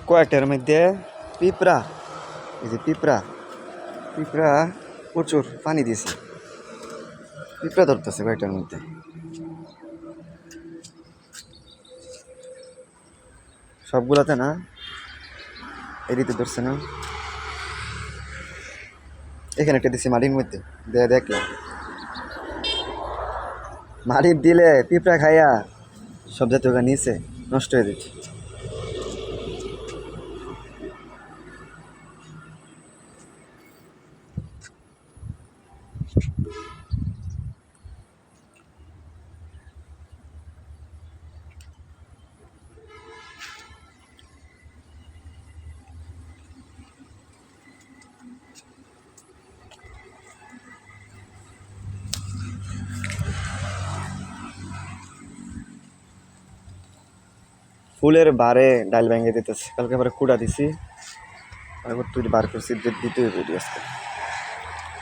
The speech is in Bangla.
কয়েকটার মধ্যে পিঁপড়া, এই যে পিঁপড়া পিঁপড়া প্রচুর পানি দিয়েছে, পিঁপড়া ধরতেছে কয়েকটার মধ্যে। সবগুলাতে না, এদিকে ধরছে না। এখানে একটা দিছি মাটির মধ্যে, দেখলাম মাটির দিলে পিঁপড়া খাইয়া সব জাতীয় নিচে নষ্ট হয়ে দিচ্ছে। ফুলের বারে ডাল ভেঙে দিতেছে, কালকে আবার কুড়া দিছি, তারপর তুই বার করছি, দিতে হইব আজকে।